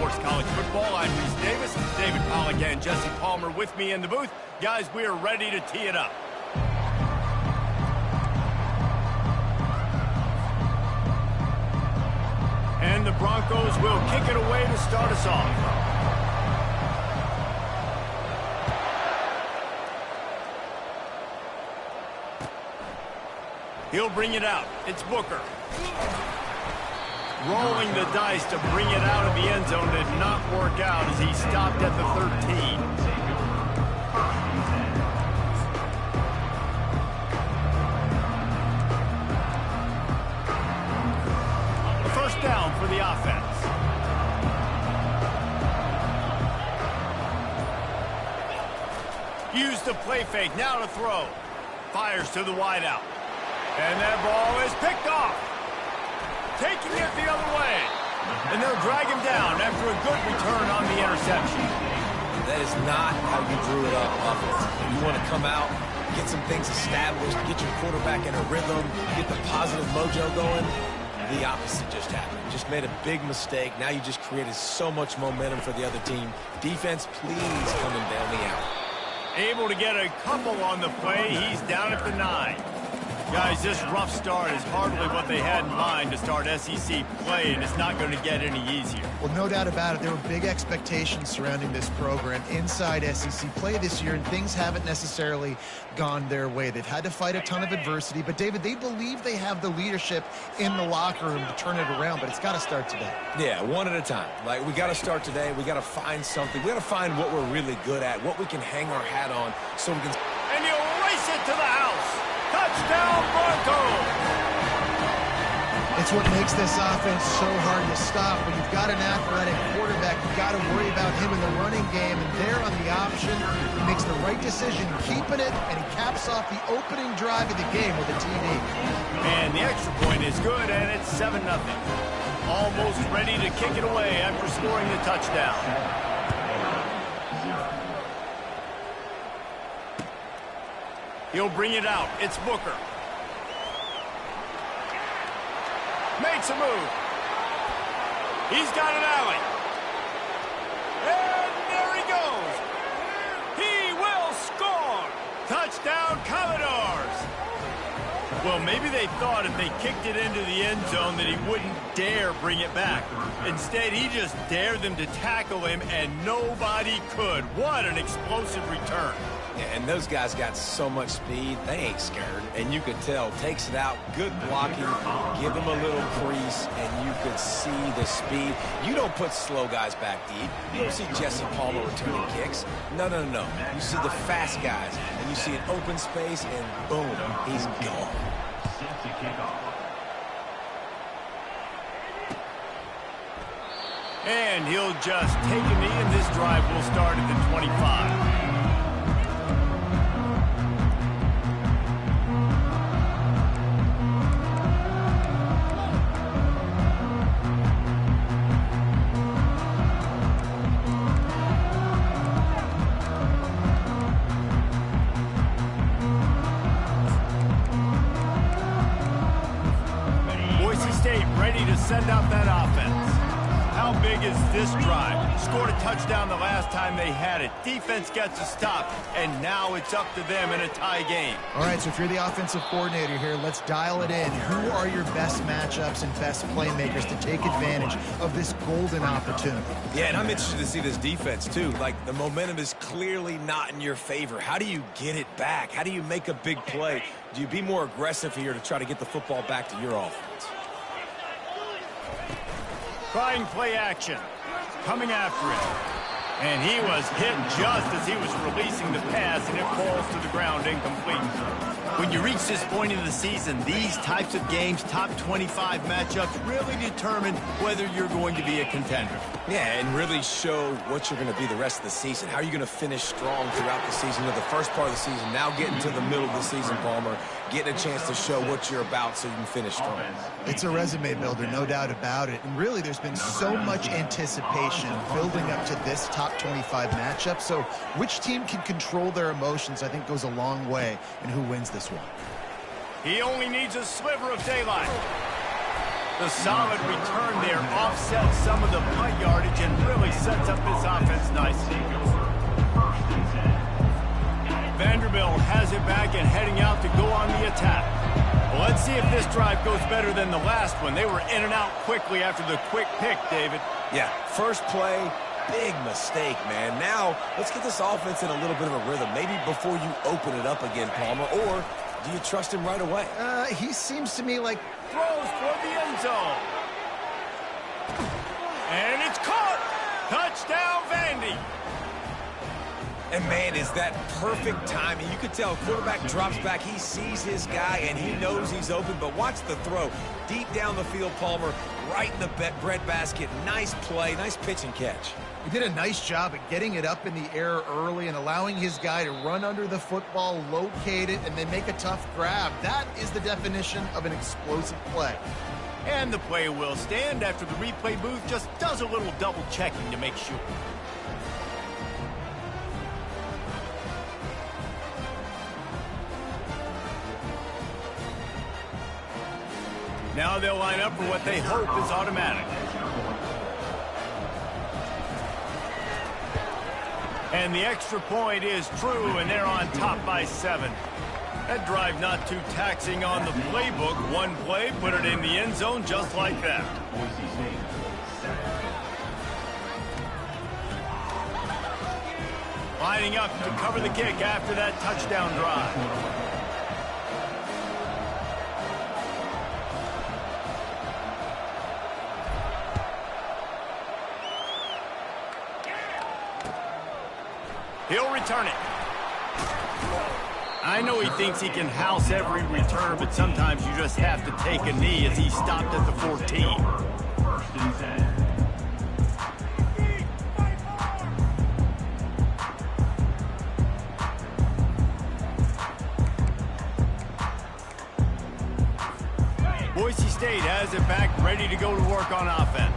Sports College Football. I'm Reese Davis, David Pollack and Jesse Palmer with me in the booth. Guys, we are ready to tee it up. And the Broncos will kick it away to start us off. He'll bring it out. It's Booker. Rolling the dice to bring it out of the end zone did not work out as he stopped at the 13. A first down for the offense. Use the play fake. Now to throw. Fires to the wideout. And that ball is picked off. Taking it the other way. And they'll drag him down after a good return on the interception. That is not how you drew it up offensively. You want to come out, get some things established, get your quarterback in a rhythm, get the positive mojo going. The opposite just happened. Just made a big mistake. Now you just created so much momentum for the other team. Defense, please coming down the alley. Able to get a couple on the play. He's down at the 9. Guys, this rough start is hardly what they had in mind to start SEC play, and it's not going to get any easier. Well, no doubt about it. There were big expectations surrounding this program inside SEC play this year, and things haven't necessarily gone their way. They've had to fight a ton of adversity, but, David, they believe they have the leadership in the locker room to turn it around, but it's got to start today. Yeah, one at a time. Like, we got to start today. We got to find something. We got to find what we're really good at, what we can hang our hat on so we can... And he'll race it to the house. Touchdown, Broncos! It's what makes this offense so hard to stop. When you've got an athletic quarterback, you've got to worry about him in the running game, and there on the option, he makes the right decision, keeping it, and he caps off the opening drive of the game with a TD. And the extra point is good, and it's 7-0. Almost ready to kick it away after scoring the touchdown. He'll bring it out. It's Booker. Makes a move. He's got an alley. And there he goes. He will score. Touchdown, Commodores. Well, maybe they thought if they kicked it into the end zone that he wouldn't dare bring it back. Instead, he just dared them to tackle him, and nobody could. What an explosive return. Yeah, and those guys got so much speed, they ain't scared. And you could tell, takes it out, good blocking, give them a little crease, and you could see the speed. You don't put slow guys back deep. You don't see Jesse Palmer returning kicks. No. You see the fast guys, and you see an open space, and boom, he's gone. And he'll just take a knee, and this drive will start at the 25. Ready to send out that offense. How big is this drive? Scored a touchdown the last time they had it. Defense gets a stop, and now it's up to them in a tie game. All right, so if you're the offensive coordinator here, let's dial it in. Who are your best matchups and best playmakers to take advantage of this golden opportunity? Yeah, and I'm interested to see this defense, too. Like, the momentum is clearly not in your favor. How do you get it back? How do you make a big play? Do you be more aggressive here to try to get the football back to your offense? Trying play action. Coming after him. And he was hit just as he was releasing the pass, and it falls to the ground incomplete. When you reach this point in the season, these types of games, top 25 matchups, really determine whether you're going to be a contender. Yeah, and really show what you're going to be the rest of the season. How are you going to finish strong throughout the season? You know, the first part of the season, now getting to the middle of the season, Palmer, getting a chance to show what you're about so you can finish strong. It's a resume builder, no doubt about it. And really, there's been so much anticipation building up to this top 25 matchup. So which team can control their emotions, I think, goes a long way in who wins this one. He only needs a sliver of daylight. The solid return there offsets some of the punt yardage and really sets up this offense nicely. Vanderbilt has it back and heading out to go on the attack. Well, let's see if this drive goes better than the last one. They were in and out quickly after the quick pick, David. Yeah, first play, big mistake, man. Now, let's get this offense in a little bit of a rhythm. Maybe before you open it up again, Palmer, or do you trust him right away? He seems to me like... Throws for the end zone. And it's caught. Touchdown, Vandy. And, man, is that perfect timing. You could tell quarterback drops back. He sees his guy, and he knows he's open. But watch the throw. Deep down the field, Palmer, right in the breadbasket. Nice play, nice pitch and catch. He did a nice job at getting it up in the air early and allowing his guy to run under the football, locate it, and then make a tough grab. That is the definition of an explosive play. And the play will stand after the replay booth just does a little double checking to make sure. Now they'll line up for what they hope is automatic. And the extra point is true, and they're on top by 7. That drive not too taxing on the playbook. One play, put it in the end zone just like that. Lining up to cover the kick after that touchdown drive. He'll return it. I know he thinks he can house every return, but sometimes you just have to take a knee as he stopped at the 14. Boise State has it back, ready to go to work on offense.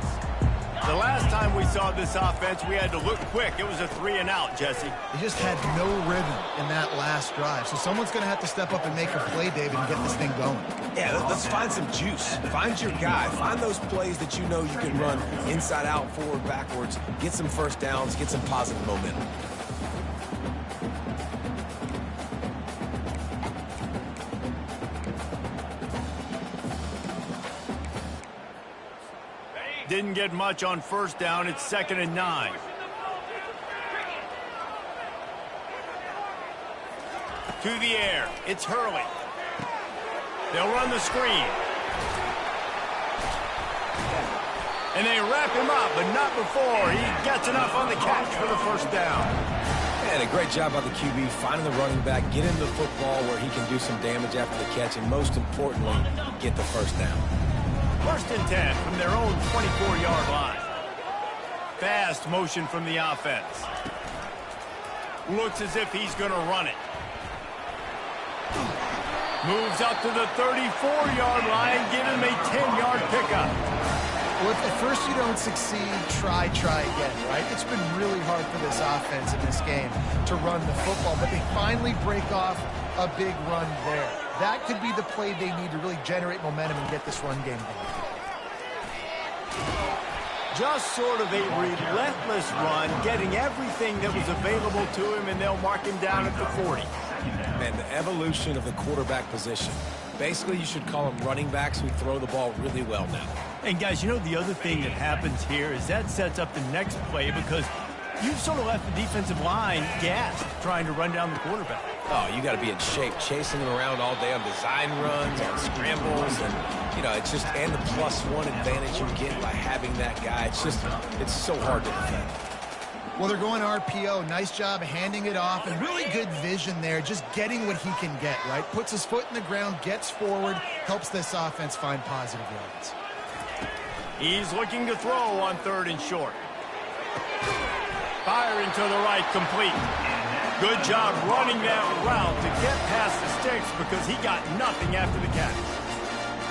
The last time we saw this offense, we had to look quick. It was a 3-and-out, Jesse. He just had no rhythm in that last drive. So someone's going to have to step up and make a play, David, and get this thing going. Yeah, let's find some juice. Find your guy. Find those plays that you know you can run inside out, forward, backwards. Get some first downs. Get some positive momentum. Didn't get much on first down. It's 2nd and 9. To the air. It's Hurley. They'll run the screen. And they wrap him up, but not before he gets enough on the catch for the first down. And a great job by the QB finding the running back, get him the football where he can do some damage after the catch, and most importantly, get the first down. 1st and 10 from their own 24-yard line. Fast motion from the offense. Looks as if he's going to run it. Moves up to the 34-yard line, give him a 10-yard pickup. Well, if at first you don't succeed, try again, right? It's been really hard for this offense in this game to run the football, but they finally break off a big run there. That could be the play they need to really generate momentum and get this run game going. Just sort of a relentless run, getting everything that was available to him, and they'll mark him down at the 40. And the evolution of the quarterback position. Basically, you should call them running backs who throw the ball really well now. And, guys, you know the other thing that happens here is that sets up the next play because you've sort of left the defensive line gassed trying to run down the quarterback. Oh, you got to be in shape, chasing him around all day on design runs, on scrambles, and, you know, it's just, and the +1 advantage you get by having that guy. It's so hard to defend. Well, they're going RPO. Nice job handing it off, and really good vision there, just getting what he can get, right? Puts his foot in the ground, gets forward, helps this offense find positive yards. He's looking to throw on 3rd and short. Firing to the right, complete. Good job running that route to get past the sticks because he got nothing after the catch.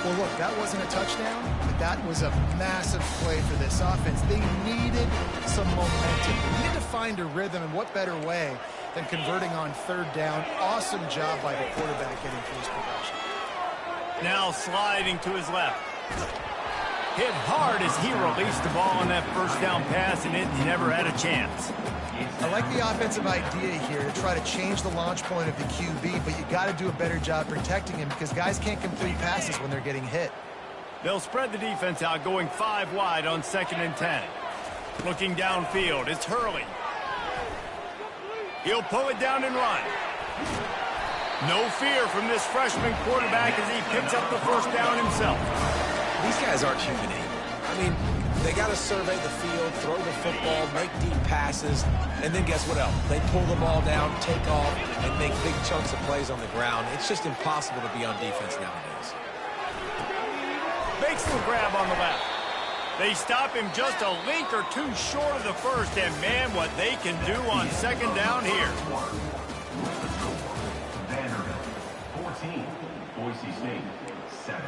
Well, look, that wasn't a touchdown, but that was a massive play for this offense. They needed some momentum. They needed to find a rhythm, and what better way than converting on 3rd down. Awesome job by the quarterback getting through his progression. Now sliding to his left. Hit hard as he released the ball on that first down pass, and it never had a chance. I like the offensive idea here to try to change the launch point of the QB, but you got to do a better job protecting him because guys can't complete passes when they're getting hit. They'll spread the defense out, going 5 wide on 2nd and 10. Looking downfield, it's Hurley. He'll pull it down and run. No fear from this freshman quarterback as he picks up the first down himself. These guys aren't human anymore. I mean, they got to survey the field, throw the football, make deep passes, and then guess what else? They pull the ball down, take off, and make big chunks of plays on the ground. It's just impossible to be on defense nowadays. Makes the grab on the left. They stop him just a link or two short of the first, and man, what they can do on 2nd down here. Vanderbilt, 14. Boise State, 7.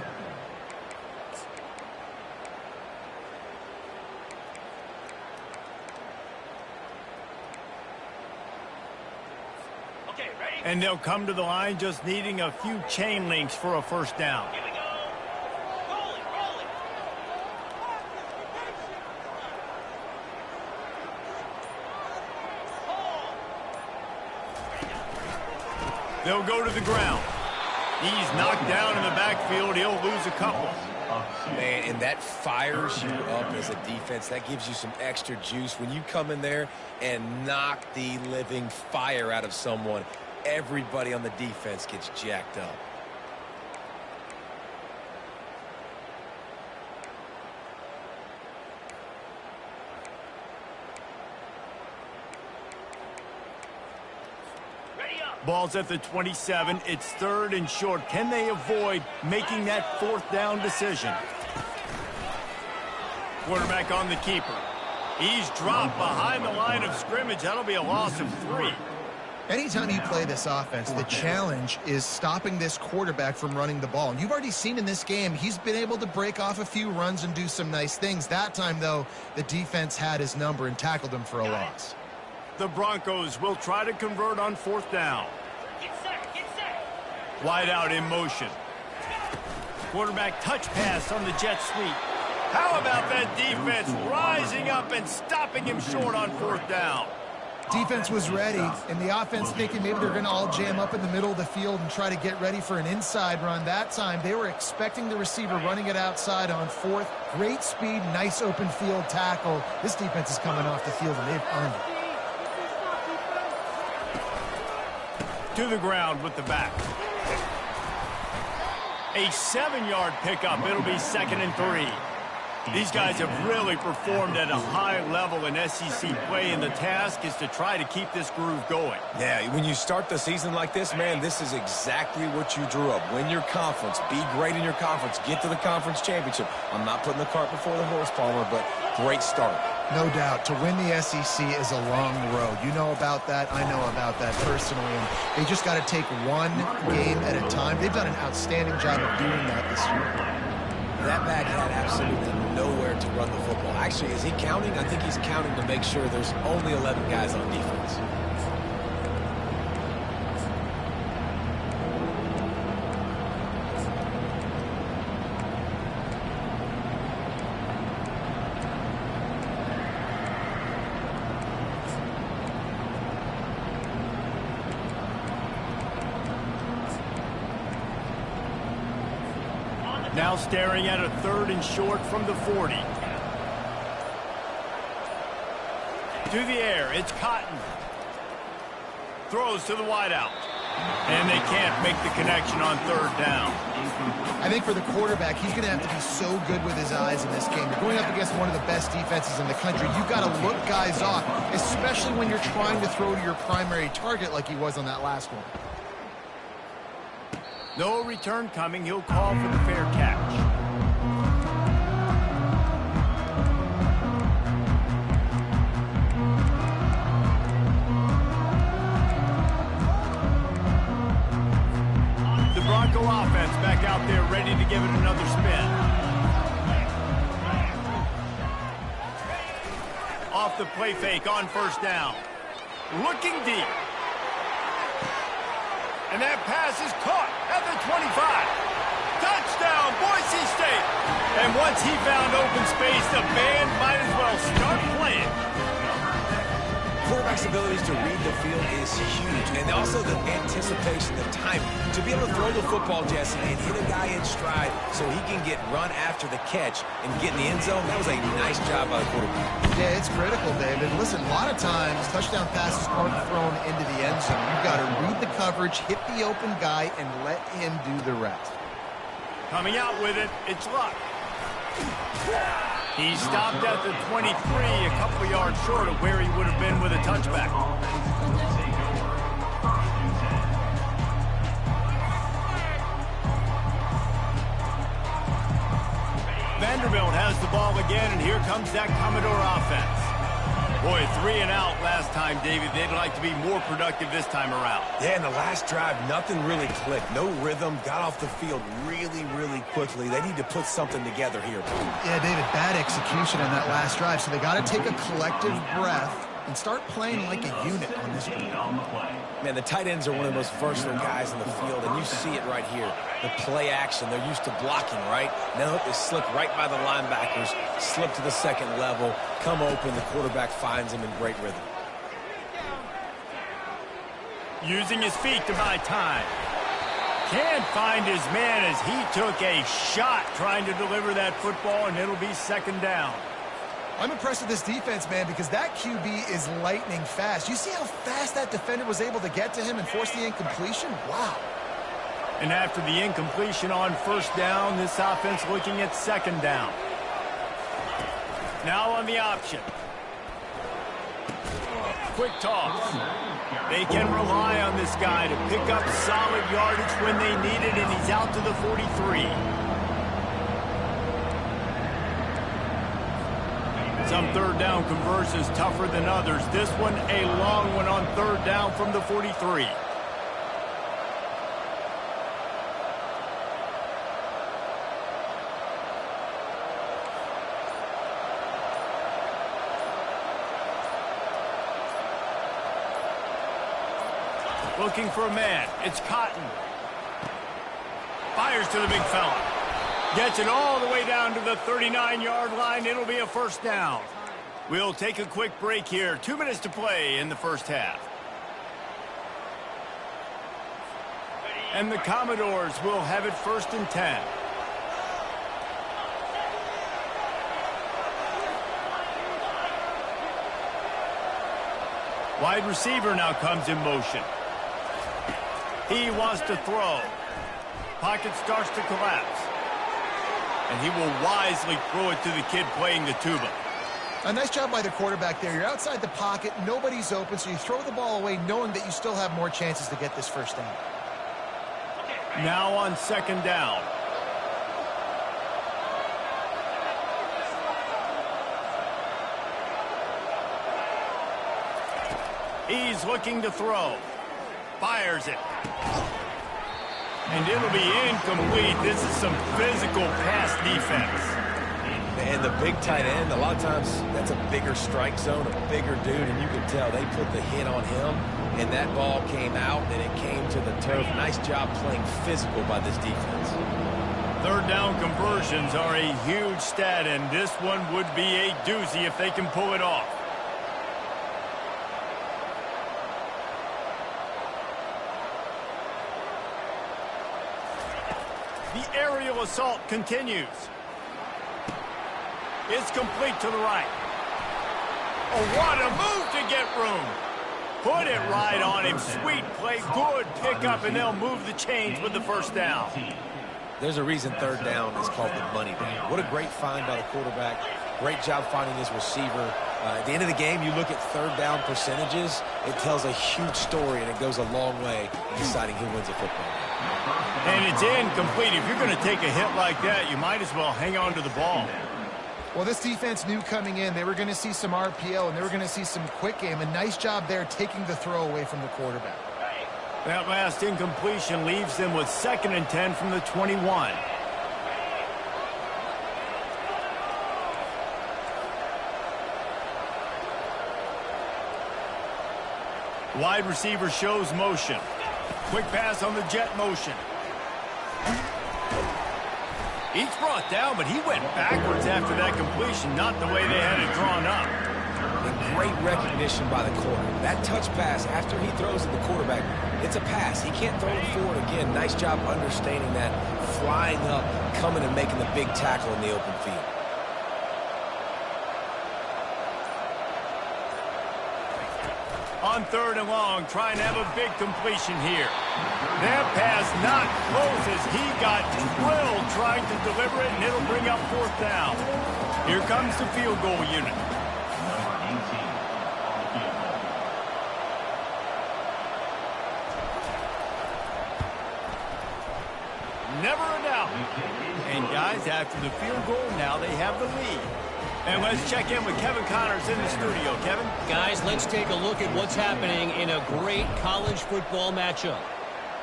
And they'll come to the line just needing a few chain links for a first down. Here we go. Roll it, roll it. They'll go to the ground. He's knocked down in the backfield. He'll lose a couple. Man, and that fires you up as a defense. That gives you some extra juice. When you come in there and knock the living fire out of someone, everybody on the defense gets jacked up. Ready up. Ball's at the 27. It's 3rd and short. Can they avoid making that 4th down decision? Quarterback on the keeper. He's dropped behind the line of scrimmage. That'll be a loss of 3. Anytime you play this offense, the challenge is stopping this quarterback from running the ball. And you've already seen in this game, he's been able to break off a few runs and do some nice things. That time, though, the defense had his number and tackled him for a loss. The Broncos will try to convert on 4th down. Get set, get set. Wide out in motion. Quarterback touch pass on the jet sweep. How about that defense rising up and stopping him short on 4th down? Defense was ready, and the offense thinking maybe they're going to all jam up in the middle of the field and try to get ready for an inside run. That time, they were expecting the receiver running it outside on 4th. Great speed, nice open field tackle. This defense is coming off the field, and they've earned it. To the ground with the back. A 7-yard pickup. It'll be 2nd and 3. These guys have really performed at a high level in SEC play, and the task is to try to keep this groove going. Yeah, when you start the season like this, man, this is exactly what you drew up. Win your conference. Be great in your conference. Get to the conference championship. I'm not putting the cart before the horse, Palmer, but great start. No doubt. To win the SEC is a long road. You know about that. I know about that personally. And they just got to take one game at a time. They've done an outstanding job of doing that this year. That back had absolutely nowhere to run the football. Actually, is he counting? I think he's counting to make sure there's only 11 guys on defense. Now staring at a 3rd and short from the 40. To the air, it's Cotton. Throws to the wideout. And they can't make the connection on 3rd down. I think for the quarterback, he's going to have to be so good with his eyes in this game. You're going up against one of the best defenses in the country. You've got to look guys off, especially when you're trying to throw to your primary target like he was on that last one. No return coming. He'll call for the fair catch. The Bronco offense back out there ready to give it another spin. Off the play fake on 1st down. Looking deep. And that pass is caught at the 25. Touchdown, Boise State. And once he found open space, the band might as well start playing. Quarterback's abilities to read the field is huge, and also the anticipation, the timing. To be able to throw the football, Jesse, and hit a guy in stride so he can get run after the catch and get in the end zone, that was a nice job by the quarterback. Yeah, it's critical, David. Listen, a lot of times, touchdown passes aren't thrown into the end zone. You've got to read the coverage, hit the open guy, and let him do the rest. Coming out with it, it's Luck. He stopped at the 23, a couple yards short of where he would have been with a touchback. Vanderbilt has the ball again, and here comes that Commodore offense. Boy, 3 and out last time, David. They'd like to be more productive this time around. Yeah, in the last drive, nothing really clicked. No rhythm, got off the field really, really quickly. They need to put something together here. Yeah, David, bad execution on that last drive, so they got to take a collective breath and start playing like a unit on this one. Man, the tight ends are one of the most versatile guys in the field, and you see it right here. The play action, they're used to blocking, right? Now they slip right by the linebackers, slip to the second level, come open, the quarterback finds them in great rhythm. Using his feet to buy time. Can't find his man as he took a shot trying to deliver that football, and it'll be second down. I'm impressed with this defense, man, because that QB is lightning fast. You see how fast that defender was able to get to him and force the incompletion? Wow. And after the incompletion on first down, this offense looking at second down. Now on the option. Quick toss. They can rely on this guy to pick up solid yardage when they need it, and he's out to the 43. Some third down conversions tougher than others. This one a long one on third down from the 43. Looking for a man. It's Cotton. Fires to the big fella. Gets it all the way down to the 39-yard line. It'll be a first down. We'll take a quick break here. 2 minutes to play in the first half. And the Commodores will have it first and 10. Wide receiver now comes in motion. He wants to throw. Pocket starts to collapse. And he will wisely throw it to the kid playing the tuba. A nice job by the quarterback there. You're outside the pocket, nobody's open, so you throw the ball away knowing that you still have more chances to get this first down. Now on second down. He's looking to throw. Fires it. And it'll be incomplete. This is some physical pass defense. And the big tight end, a lot of times that's a bigger strike zone, a bigger dude, and you can tell they put the hit on him, and that ball came out, and it came to the turf. Nice job playing physical by this defense. Third down conversions are a huge stat, and this one would be a doozy if they can pull it off. The aerial assault continues. It's complete to the right. Oh, what a move to get room. Put it right on him. Sweet play, good pickup, and they'll move the chains with the first down. There's a reason third down is called the money down. What a great find by the quarterback. Great job finding his receiver. At the end of the game, you look at third down percentages. It tells a huge story, and it goes a long way in deciding who wins a football game. And it's incomplete. If you're going to take a hit like that, you might as well hang on to the ball. Well, this defense knew coming in they were going to see some RPO and they were going to see some quick game. A nice job there taking the throw away from the quarterback. That last incompletion leaves them with second and 10 from the 21. Wide receiver shows motion. Quick pass on the jet motion. He's brought down, but he went backwards after that completion, not the way they had it drawn up. And great recognition by the corner. That touch pass, after he throws to the quarterback, it's a pass. He can't throw it forward again. Nice job understanding that, flying up, coming and making the big tackle in the open field. On 3rd and long, trying to have a big completion here. That pass not close as he got drilled trying to deliver it, and it'll bring up 4th down. Here comes the field goal unit. Number 18 on the field goal. Never a doubt. And guys, after the field goal, now they have the lead. And let's check in with Kevin Connors in the studio. Kevin? Guys, let's take a look at what's happening in a great college football matchup.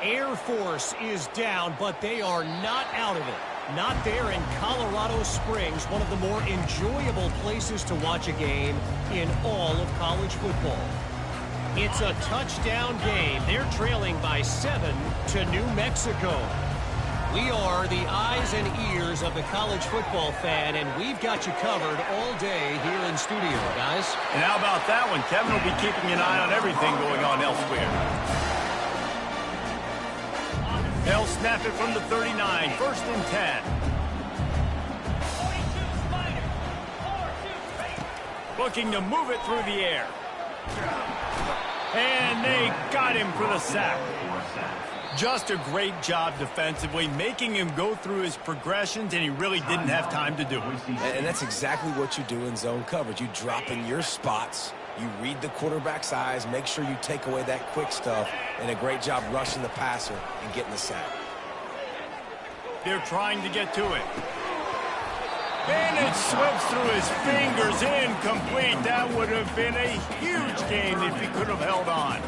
Air Force is down, but they are not out of it. Not there in Colorado Springs, one of the more enjoyable places to watch a game in all of college football. It's a touchdown game. They're trailing by 7 to New Mexico. We are the eyes and ears of the college football fan, and we've got you covered all day here in studio, guys. And how about that one? Kevin will be keeping an eye on everything going on elsewhere. They'll snap it from the 39, 1st and 10. 42 Looking to move it through the air. And they got him for the sack. Just a great job defensively, making him go through his progressions, and he really didn't have time to do it. And that's exactly what you do in zone coverage. You drop in your spots, you read the quarterback's eyes, make sure you take away that quick stuff, and a great job rushing the passer and getting the sack. They're trying to get to it. And it slips through his fingers, incomplete. That would have been a huge game if he could have held on.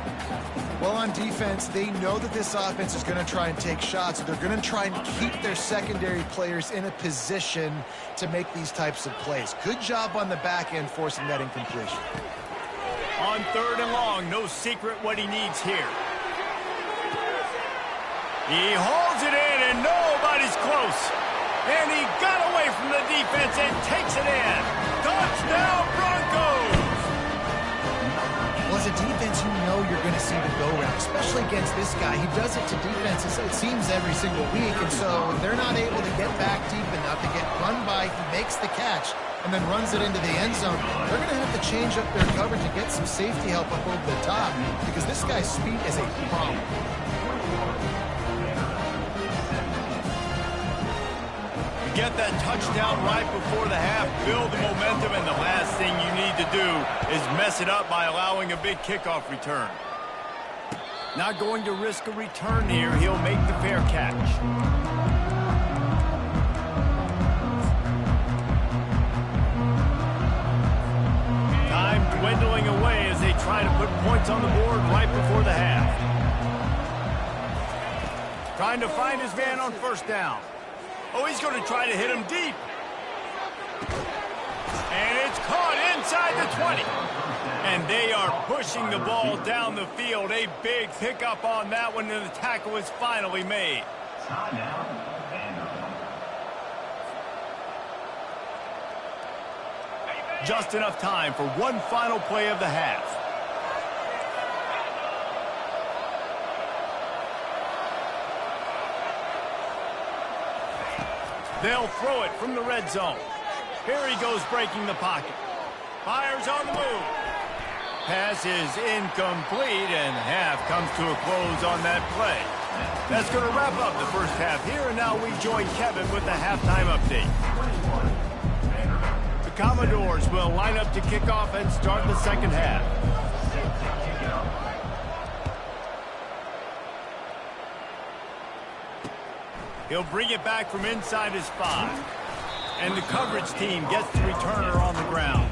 Well, on defense, they know that this offense is going to try and take shots. They're going to try and keep their secondary players in a position to make these types of plays. Good job on the back end forcing that incompletion. On 3rd and long, no secret what he needs here. He holds it in, and nobody's close. And he got away from the defense and takes it in. Touchdown, Broncos! Well, as a defense, you know you're going to see the go-round, especially against this guy. He does it to defenses, it seems, every single week. And so if they're not able to get back deep enough to get run by, he makes the catch and then runs it into the end zone. They're going to have to change up their coverage and get some safety help up over the top because this guy's speed is a problem. Get that touchdown right before the half, build the momentum, and the last thing you need to do is mess it up by allowing a big kickoff return. Not going to risk a return here. He'll make the fair catch. Time dwindling away as they try to put points on the board right before the half. Trying to find his man on 1st down. Oh, he's going to try to hit him deep. And it's caught inside the 20. And they are pushing the ball down the field. A big pickup on that one, and the tackle is finally made. Just enough time for one final play of the half. They'll throw it from the red zone. Here he goes breaking the pocket. Fires on the move. Pass is incomplete, and half comes to a close on that play. That's going to wrap up the first half here, and now we join Kevin with the halftime update. The Commodores will line up to kick off and start the second half. He'll bring it back from inside his 5. And the coverage team gets the returner on the ground.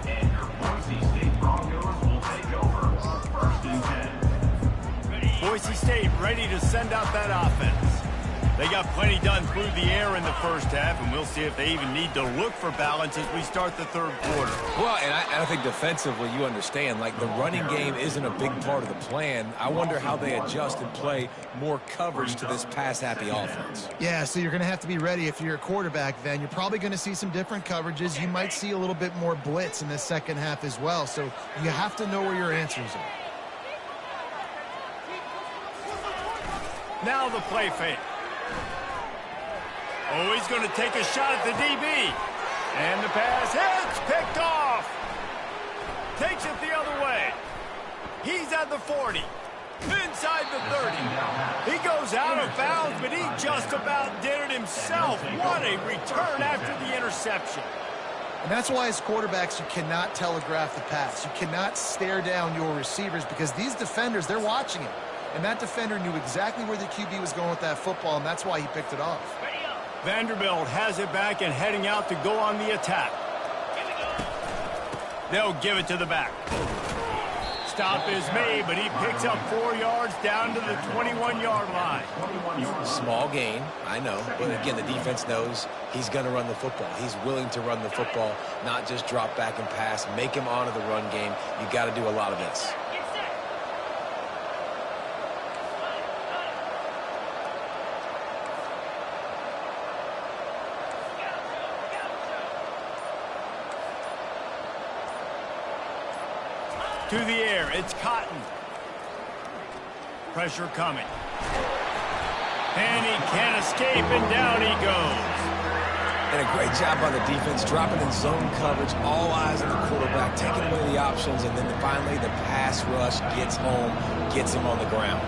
And your Boise State Broncos will take over 1st and 10. Boise State ready to send out that offense. They got plenty done through the air in the first half, and we'll see if they even need to look for balance as we start the third quarter. Well, and I think defensively, you understand, like the running game isn't a big part of the plan. I wonder how they adjust and play more coverage to this pass-happy offense. Yeah, so you're going to have to be ready if you're a quarterback then. You're probably going to see some different coverages. You might see a little bit more blitz in the second half as well, so you have to know where your answers are. Now the play fake. Oh, he's going to take a shot at the DB. And the pass hits, picked off. Takes it the other way. He's at the 40. Inside the 30. He goes out of bounds, but he just about did it himself. What a return after the interception. And that's why as quarterbacks, you cannot telegraph the pass. You cannot stare down your receivers because these defenders, they're watching it. And that defender knew exactly where the QB was going with that football, and that's why he picked it off. Vanderbilt has it back and heading out to go on the attack. They'll give it to the back. Stop is made, but he picks up 4 yards down to the 21-yard line. Small gain, I know. But again, the defense knows he's going to run the football. He's willing to run the football, not just drop back and pass. Make him honor the run game. You got to do a lot of this. To the air, it's Cotton. Pressure coming. And he can't escape, and down he goes. And a great job by the defense, dropping in zone coverage, all eyes on the quarterback, taking away the options, and then finally the pass rush gets home, gets him on the ground.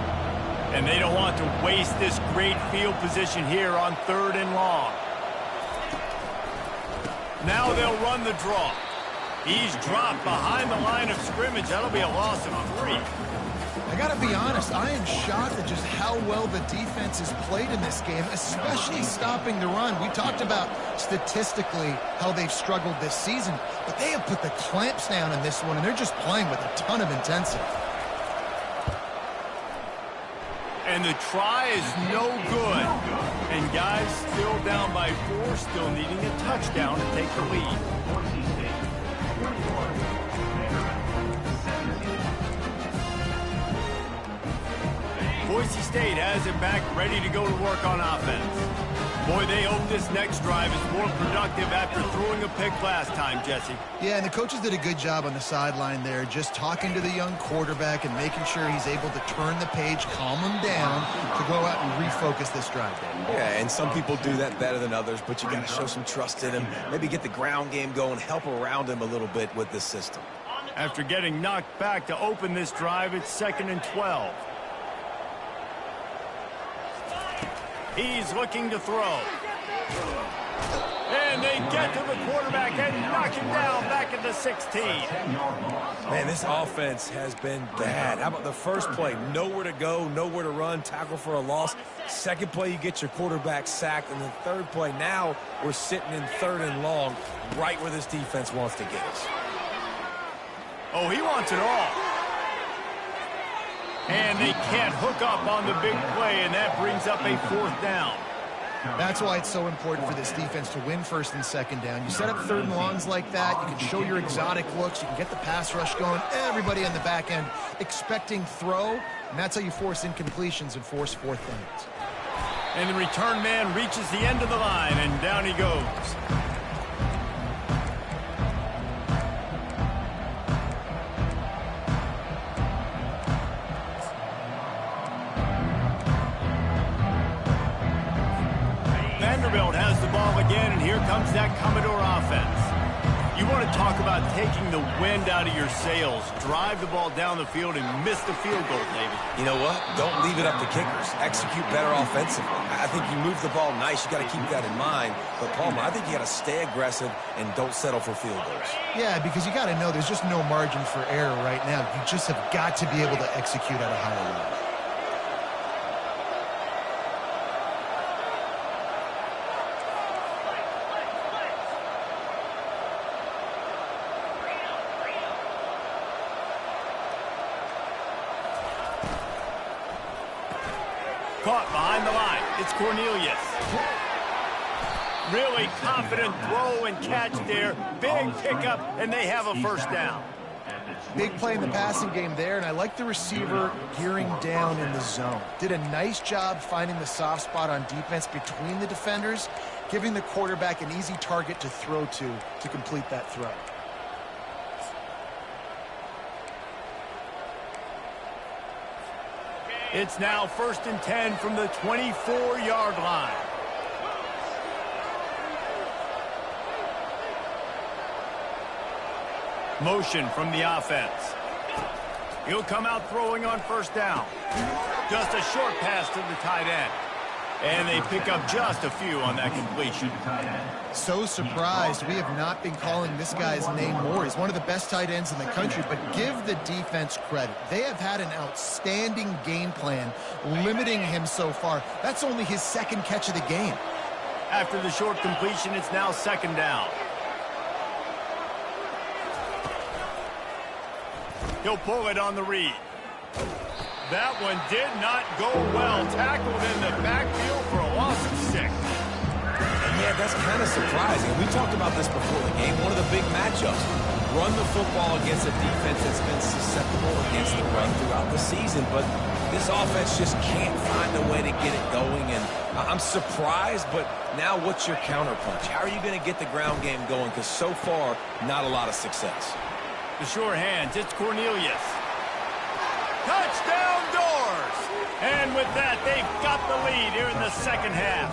And they don't want to waste this great field position here on 3rd and long. Now they'll run the draw. He's dropped behind the line of scrimmage. That'll be a loss of 3. I got to be honest, I am shocked at just how well the defense has played in this game, especially stopping the run. We talked about statistically how they've struggled this season, but they have put the clamps down in this one, and they're just playing with a ton of intensity. And the try is no good. And guys still down by 4, still needing a touchdown to take the lead. Boise State has it back, ready to go to work on offense. Boy, they hope this next drive is more productive after throwing a pick last time, Jesse. Yeah, and the coaches did a good job on the sideline there, just talking to the young quarterback and making sure he's able to turn the page, calm him down, to go out and refocus this drive. Yeah, and some people do that better than others, but you got to show some trust in him, maybe get the ground game going, help around him a little bit with this system. After getting knocked back to open this drive, it's 2nd and 12. He's looking to throw. And they get to the quarterback and knock him down back at the 16. Man, this offense has been bad. How about the first play? Nowhere to go, nowhere to run, tackle for a loss. Second play, you get your quarterback sacked. And the third play, now we're sitting in 3rd and long, right where this defense wants to get us. Oh, he wants it all. And they can't hook up on the big play, and that brings up a 4th down. That's why it's so important for this defense to win 1st and 2nd down. You set up 3rd and longs like that, you can show your exotic looks, you can get the pass rush going, everybody on the back end expecting throw, and that's how you force incompletions and force 4th downs. And the return man reaches the end of the line, and down he goes. Vanderbilt has the ball again, and here comes that Commodore offense. You want to talk about taking the wind out of your sails. Drive the ball down the field and miss the field goal, David. You know what? Don't leave it up to kickers. Execute better offensively. I think you move the ball nice. You got to keep that in mind. But, Palmer, I think you got to stay aggressive and don't settle for field goals. Yeah, because you got to know there's just no margin for error right now. You just have got to be able to execute at a higher level. Caught behind the line. It's Cornelius. Really confident throw and catch there. Big pickup, and they have a first down. Big play in the passing game there, and I like the receiver gearing down in the zone. Did a nice job finding the soft spot on defense between the defenders, giving the quarterback an easy target to throw to complete that throw. It's now 1st and 10 from the 24-yard line. Motion from the offense. He'll come out throwing on first down. Just a short pass to the tight end. And they pick up just a few on that completion. So surprised we have not been calling this guy's name more. He's one of the best tight ends in the country, but give the defense credit. They have had an outstanding game plan limiting him so far. That's only his 2nd catch of the game. After the short completion, it's now 2nd down. He'll pull it on the read. That one did not go well. Tackled in the backfield for a loss of 6. Yeah, that's kind of surprising. We talked about this before the game. One of the big matchups. Run the football against a defense that's been susceptible against the run throughout the season. But this offense just can't find a way to get it going. And I'm surprised, but now what's your counterpunch? How are you going to get the ground game going? Because so far, not a lot of success. The sure hands, it's Cornelius. Touchdown, Dores! And with that, they've got the lead here in the 2nd half.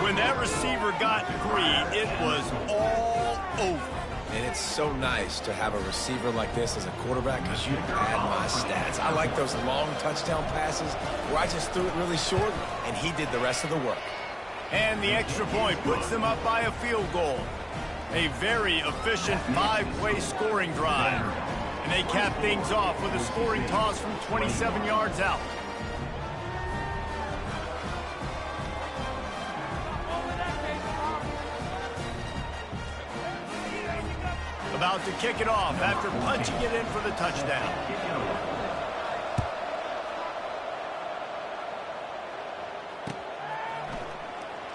When that receiver got 3, it was all over. And it's so nice to have a receiver like this as a quarterback because you pad my stats. I like those long touchdown passes where I just threw it really short, and he did the rest of the work. And the extra point puts them up by a field goal. A very efficient 5-play scoring drive. And they cap things off with a scoring toss from 27 yards out. About to kick it off after punching it in for the touchdown.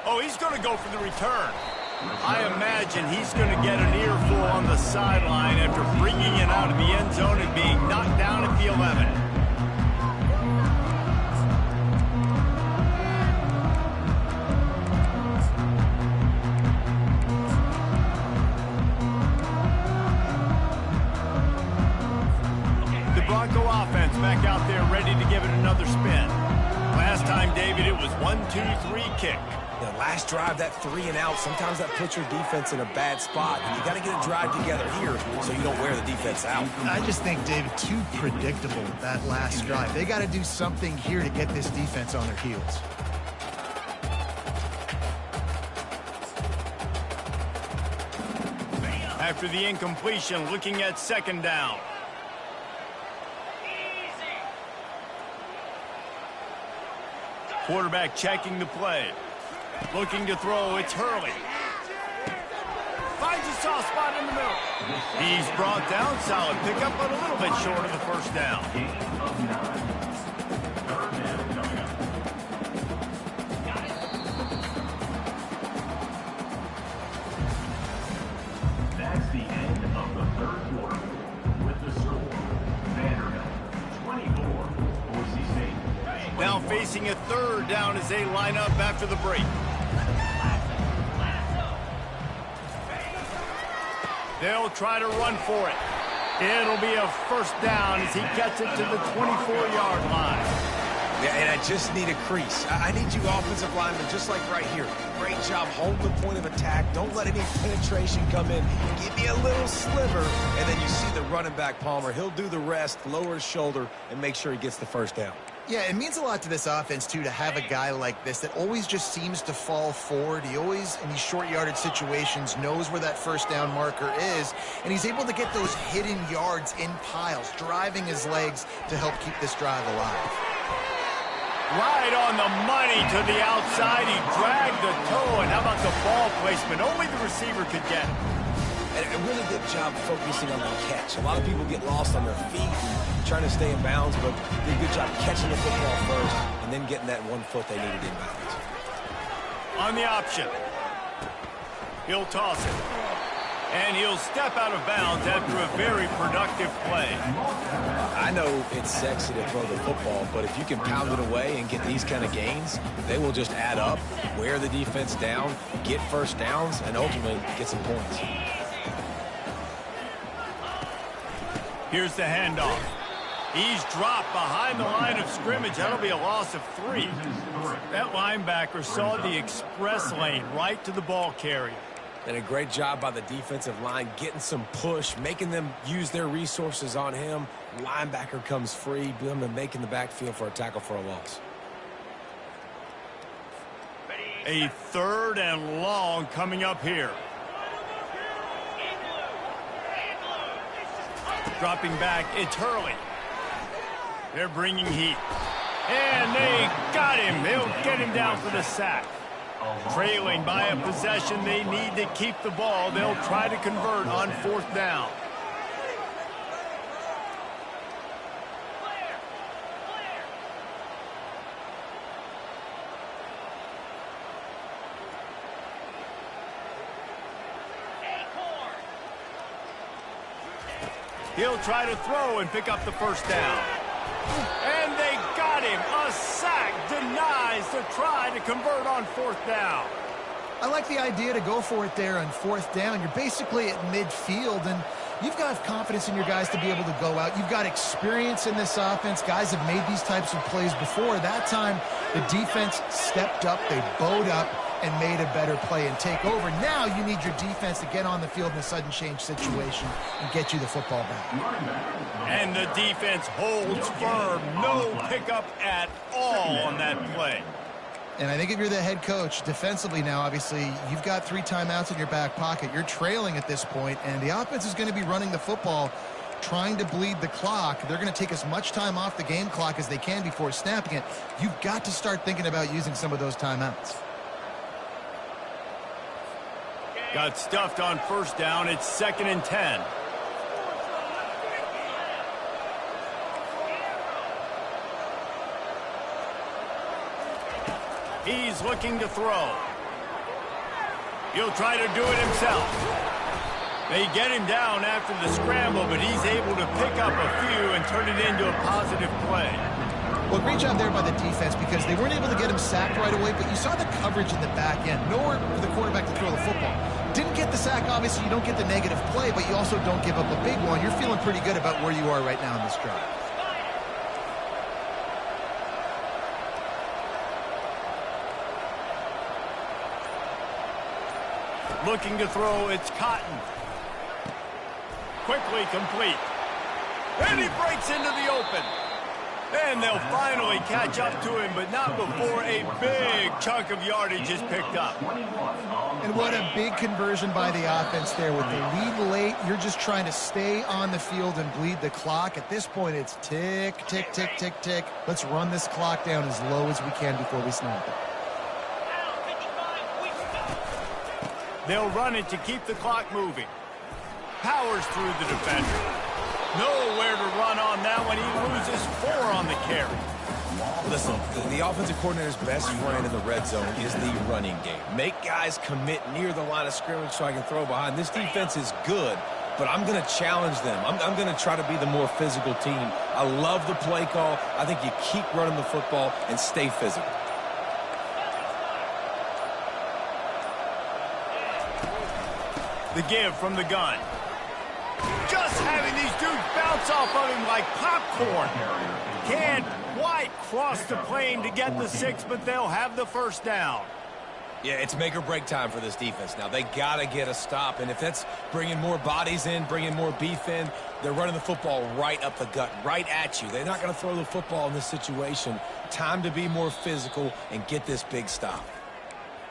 Oh, he's going to go for the return. I imagine he's going to get an earful on the sideline after bringing it out of the end zone and being knocked down at the 11. The Bronco offense back out there ready to give it another spin. Last time, David, it was 1-2-3 kick. The last drive, that 3 and out, sometimes that puts your defense in a bad spot. And you got to get a drive together here so you don't wear the defense out. I just think, David, too predictable, that last drive. They got to do something here to get this defense on their heels. After the incompletion, looking at 2nd down. Quarterback checking the play. Looking to throw, it's Hurley. Finds a soft spot in the middle. He's brought down, solid pickup, but a little bit short of the first down. That's the end of the 3rd quarter. With the score, Vanderbilt 24, Boise State. Now facing a 3rd down as they line up after the break. They'll try to run for it. It'll be a first down as he gets it to the 24-yard line. Yeah, and I just need a crease. I need you offensive linemen, just like right here. Great job holding the point of attack. Don't let any penetration come in. Give me a little sliver, and then you see the running back, Palmer. He'll do the rest, lower his shoulder, and make sure he gets the first down. Yeah, it means a lot to this offense, too, to have a guy like this that always just seems to fall forward. He always, in these short yardage situations, knows where that first down marker is, and he's able to get those hidden yards in piles, driving his legs to help keep this drive alive. Right on the money to the outside. He dragged the toe, and how about the ball placement? Only the receiver could get it. And a really good job focusing on the catch. A lot of people get lost on their feet and trying to stay in bounds, but did a good job catching the football first and then getting that 1 foot they needed inbounds. On the option. He'll toss it. And he'll step out of bounds after a very productive play. I know it's sexy to throw the football, but if you can pound it away and get these kind of gains, they will just add up, wear the defense down, get first downs, and ultimately get some points. Here's the handoff. He's dropped behind the line of scrimmage. That'll be a loss of 3. That linebacker saw the express lane right to the ball carrier. And a great job by the defensive line getting some push, making them use their resources on him. Linebacker comes free, them and making the backfield for a tackle for a loss. A 3rd and long coming up here. Dropping back, it's Hurley. They're bringing heat. And they got him. They'll get him down for the sack. Trailing by a possession, they need to keep the ball. They'll try to convert on 4th down. He'll try to throw and pick up the 1st down. And they got him. A sack denies the try to convert on 4th down. I like the idea to go for it there on 4th down. You're basically at midfield, and you've got confidence in your guys to be able to go out. You've got experience in this offense. Guys have made these types of plays before. That time, the defense stepped up. They bowed up and made a better play and take over. Now you need your defense to get on the field in a sudden change situation and get you the football back. And the defense holds firm. No pickup at all on that play. And I think if you're the head coach, defensively now, obviously, you've got 3 timeouts in your back pocket. You're trailing at this point, and the offense is going to be running the football, trying to bleed the clock. They're going to take as much time off the game clock as they can before snapping it. You've got to start thinking about using some of those timeouts. Got stuffed on 1st down. It's 2nd and 10. He's looking to throw. He'll try to do it himself. They get him down after the scramble, but he's able to pick up a few and turn it into a positive play. Well, great job there by the defense because they weren't able to get him sacked right away, but you saw the coverage in the back end. Nowhere for the quarterback to throw the football. Didn't get the sack, obviously you don't get the negative play, but you also don't give up a big one. You're feeling pretty good about where you are right now in this drive. Looking to throw, it's Cotton. Quickly complete. And he breaks into the open. And they'll finally catch up to him, but not before a big chunk of yardage is picked up. And what a big conversion by the offense there. With the lead late, you're just trying to stay on the field and bleed the clock. At this point, it's tick, tick, tick, tick, tick. Let's run this clock down as low as we can before we snap it. They'll run it to keep the clock moving. Powers through the defender. Nowhere to run on that one. He loses 4 on the carry. Listen, the offensive coordinator's best friend in the red zone is the running game. Make guys commit near the line of scrimmage so I can throw behind. This defense is good, but I'm going to challenge them. I'm going to try to be the more physical team. I love the play call. I think you keep running the football and stay physical. The give from the gun. Just having these dudes bounce off of him like popcorn. Can't quite cross the plane to get the 6, but they'll have the 1st down. Yeah, it's make or break time for this defense. Now, they got to get a stop, and if that's bringing more bodies in, bringing more beef in, they're running the football right up the gut, right at you. They're not going to throw the football in this situation. Time to be more physical and get this big stop.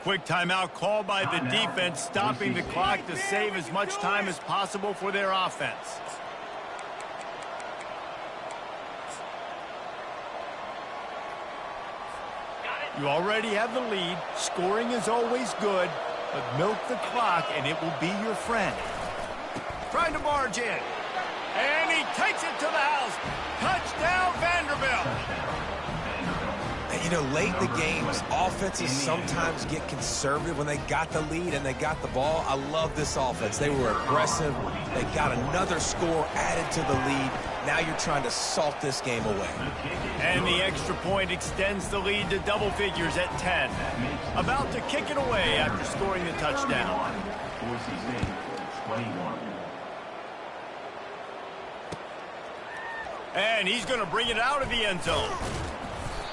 Quick timeout called by the defense, stopping the clock to save as much time as possible for their offense. You already have the lead. Scoring is always good, but milk the clock and it will be your friend. Trying to barge in. And he takes it to the house. Touchdown, Vanderbilt. You know, late in the games, offenses sometimes get conservative when they got the lead and they got the ball. I love this offense. They were aggressive. They got another score added to the lead. Now you're trying to salt this game away. And the extra point extends the lead to double figures at 10. About to kick it away after scoring the touchdown. And he's going to bring it out of the end zone.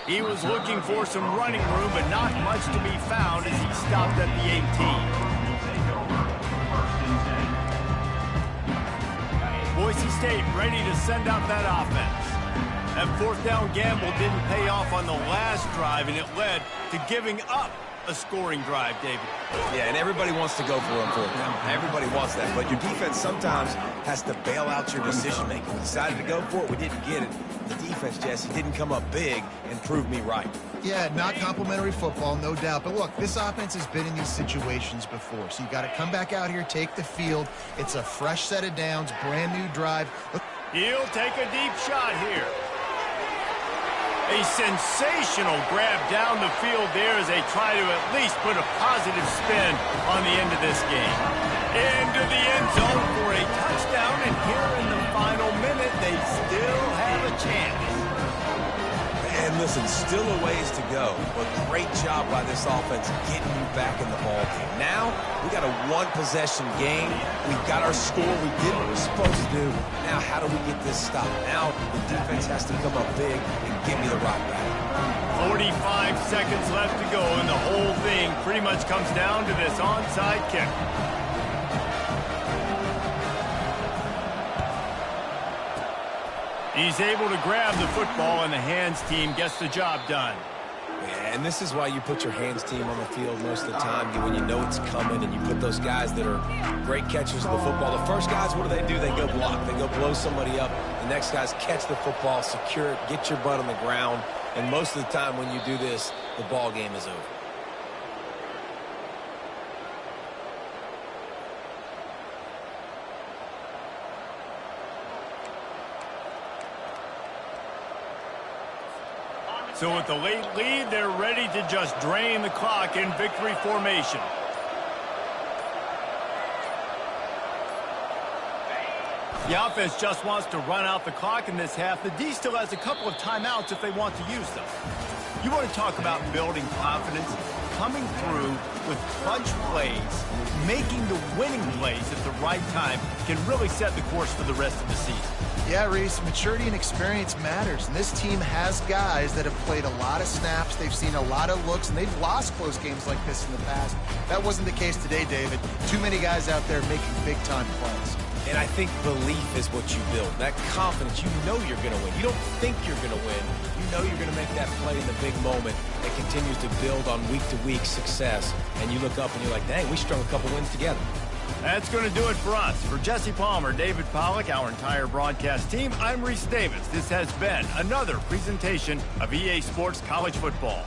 He was looking for some running room, but not much to be found as he stopped at the 18. Boise State ready to send out that offense. That fourth down gamble didn't pay off on the last drive, and it led to giving up a scoring drive, David. Yeah, and everybody wants to go for a fourth down. Everybody wants that, but your defense sometimes has to bail out your decision-making. We decided to go for it. We didn't get it. The defense, Jesse, didn't come up big and prove me right. Yeah, not complimentary football, no doubt. But look, this offense has been in these situations before, so you got to come back out here, take the field. It's a fresh set of downs, brand new drive. Look. He'll take a deep shot here. A sensational grab down the field there as they try to at least put a positive spin on the end of this game. Into the end zone for a touchdown, and here in the final minute, they still have a chance. And listen, still a ways to go, but great job by this offense getting you back in the ball game. Now, we got a one-possession game. We've got our score. We did what we're supposed to do. Now, how do we get this stopped? Now, the defense has to come up big and give me the rock back. 45 seconds left to go, and the whole thing pretty much comes down to this onside kick. He's able to grab the football, and the hands team gets the job done. Yeah, and this is why you put your hands team on the field most of the time, when you know it's coming, and you put those guys that are great catchers of the football. The first guys, what do? They go block. They go blow somebody up. The next guys catch the football, secure it, get your butt on the ground. And most of the time when you do this, the ball game is over. So with the late lead, they're ready to just drain the clock in victory formation. The offense just wants to run out the clock in this half. The D still has a couple of timeouts if they want to use them. You want to talk about building confidence, coming through with clutch plays, making the winning plays at the right time can really set the course for the rest of the season. Yeah, Reese, maturity and experience matters, and this team has guys that have played a lot of snaps, they've seen a lot of looks, and they've lost close games like this in the past. That wasn't the case today, David. Too many guys out there making big-time plays. And I think belief is what you build. That confidence, you know you're going to win. You don't think you're going to win. You know you're going to make that play in the big moment that continues to build on week-to-week success. And you look up and you're like, dang, we strung a couple wins together. That's going to do it for us. For Jesse Palmer, David Pollack, our entire broadcast team, I'm Reese Davis. This has been another presentation of EA Sports College Football.